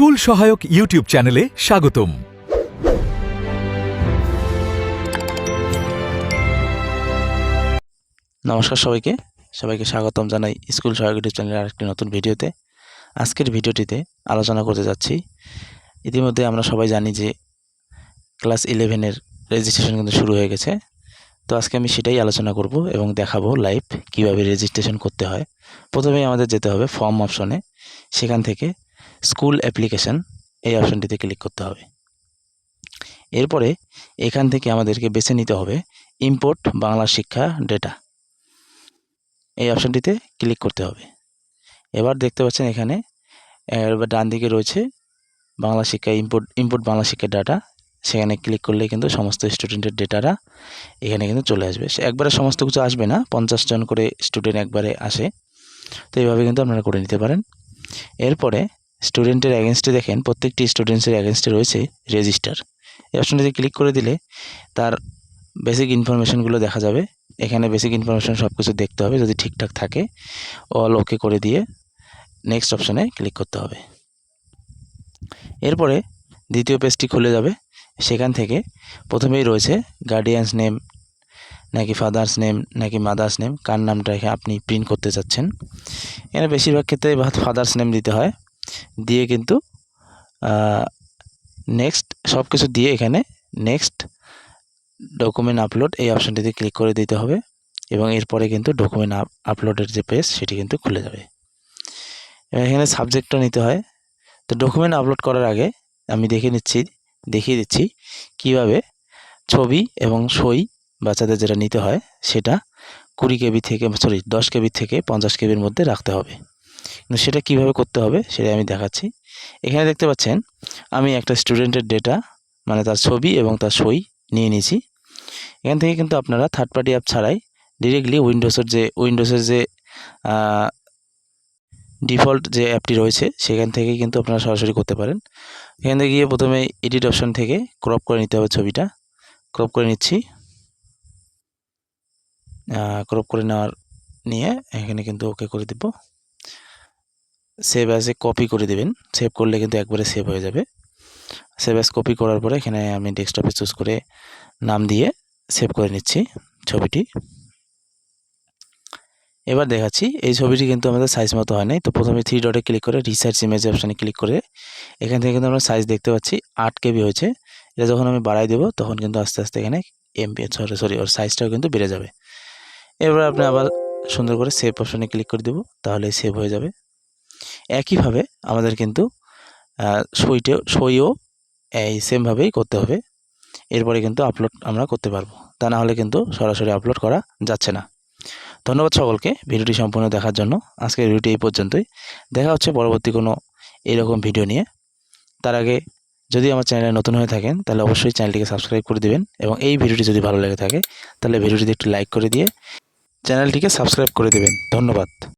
School সহায়ক YouTube চ্যানেলে স্বাগতম। নমস্কার সবাইকে স্বাগতম জানাই স্কুল সহায়ক ইউটিউব চ্যানেলের আরেকটি নতুন ভিডিওতে। আজকের ভিডিওটিতে আলোচনা করতে যাচ্ছি, ইতিমধ্যে আমরা সবাই জানি যে ক্লাস 11-এর রেজিস্ট্রেশন কিন্তু শুরু হয়ে গেছে। তো আজকে আমি সেটাই আলোচনা করব এবং দেখাবো লাইভ কিভাবে রেজিস্ট্রেশন করতে হয়। প্রথমেই আমাদের যেতে হবে ফর্ম অপশনে, সেখান থেকে স্কুল অ্যাপ্লিকেশন এই অপশনটিতে ক্লিক করতে হবে। এরপরে এখান থেকে আমাদেরকে বেছে নিতে হবে ইম্পোর্ট বাংলা শিক্ষা ডেটা, এই অপশনটিতে ক্লিক করতে হবে। এবার দেখতে পাচ্ছেন এখানে ডান দিকে রয়েছে বাংলা শিক্ষা ইম্পোর্ট বাংলা শিক্ষার ডাটা, সেখানে ক্লিক করলে কিন্তু সমস্ত স্টুডেন্টের ডেটাটা এখানে কিন্তু চলে আসবে। একবারে সমস্ত কিছু আসবে না, 50 জন করে স্টুডেন্ট একবারে আসে। তো এইভাবে কিন্তু আপনারা করে নিতে পারেন। এরপরে স্টুডেন্টের এগেনস্টে দেখেন প্রত্যেকটি স্টুডেন্টসের এগেনস্টে রয়েছে রেজিস্টার, এই অপশনটিতে ক্লিক করে দিলে তার বেসিক ইনফরমেশনগুলো দেখা যাবে। এখানে বেসিক ইনফরমেশন সব কিছু দেখতে হবে, যদি ঠিকঠাক থাকে অল ওকে করে দিয়ে নেক্সট অপশানে ক্লিক করতে হবে। এরপরে দ্বিতীয় পেজটি খুলে যাবে। সেখান থেকে প্রথমেই রয়েছে গার্ডিয়ানস নেম নাকি ফাদার্স নেম নাকি মাদার্স নেম, কার নামটা এখানে আপনি প্রিন্ট করতে চাচ্ছেন। এখানে বেশিরভাগ ক্ষেত্রে ফাদার্স নেম দিতে হয়, দিয়ে কিন্তু নেক্সট সব কিছু দিয়ে এখানে নেক্সট ডকুমেন্ট আপলোড এই অপশানটিতে ক্লিক করে দিতে হবে এবং এরপরে কিন্তু ডকুমেন্ট আপলোডের যে পেজ সেটি কিন্তু খুলে যাবে। এখানে সাবজেক্টটা নিতে হয়। তো ডকুমেন্ট আপলোড করার আগে আমি দেখিয়ে দিচ্ছি কিভাবে ছবি এবং সই বাচ্চাদের যেটা নিতে হয় সেটা 10 KB থেকে 50 KBর মধ্যে রাখতে হবে। কিন্তু সেটা কিভাবে করতে হবে সেটা আমি দেখাচ্ছি। এখানে দেখতে পাচ্ছেন আমি একটা স্টুডেন্টের ডেটা মানে তার ছবি এবং তার সই নিয়ে নিয়েছি। এখান থেকে কিন্তু আপনারা থার্ড পার্টি অ্যাপ ছাড়াই ডিরেক্টলি উইন্ডোজের যে ডিফল্ট যে অ্যাপটি রয়েছে সেখান থেকে কিন্তু আপনারা সরাসরি করতে পারেন। এখান থেকে গিয়ে প্রথমে এডিট অপশন থেকে ক্রপ করে নিতে হবে, ছবিটা ক্রপ করে নিচ্ছি। ক্রপ করে নিয়ে এখানে কিন্তু ওকে করে দেব। সেভ অ্যাজে কপি করে দেবেন, সেভ করলে কিন্তু একবারে সেভ হয়ে যাবে। সেভ অ্যাজ কপি করার পরে এখানে আমি ডেস্কটপে চুজ করে নাম দিয়ে সেভ করে নিচ্ছি ছবিটি। এবার দেখাচ্ছি এই ছবিটি কিন্তু আমাদের সাইজ মতো হয় নাই। তো প্রথমে 3 ডটে ক্লিক করে রিসার্চ ইমেজ অপশানে ক্লিক করে এখান থেকে কিন্তু আমরা সাইজ দেখতে পাচ্ছি 8 KB হয়েছে। এটা যখন আমি বাড়াই দেবো তখন কিন্তু আস্তে আস্তে এখানে ওর সাইজটাও কিন্তু বেড়ে যাবে। এবার আপনি আবার সুন্দর করে সেভ অপশানে ক্লিক করে দেবো, তাহলে সেভ হয়ে যাবে। একইভাবে আমাদের কিন্তু সইও এই সেমভাবেই করতে হবে। এরপরে কিন্তু আপলোড আমরা করতে পারবো, তা না হলে কিন্তু সরাসরি আপলোড করা যাচ্ছে না। ধন্যবাদ সকলকে ভিডিওটি সম্পূর্ণ দেখার জন্য। আজকের ভিডিওটি এই পর্যন্তই, দেখা হচ্ছে পরবর্তী কোনো এরকম ভিডিও নিয়ে। তার আগে যদি আমার চ্যানেলে নতুন হয়ে থাকেন তাহলে অবশ্যই চ্যানেলটিকে সাবস্ক্রাইব করে দিবেন এবং এই ভিডিওটি যদি ভালো লেগে থাকে তাহলে ভিডিওটিতে একটি লাইক করে দিয়ে চ্যানেলটিকে সাবস্ক্রাইব করে দেবেন। ধন্যবাদ।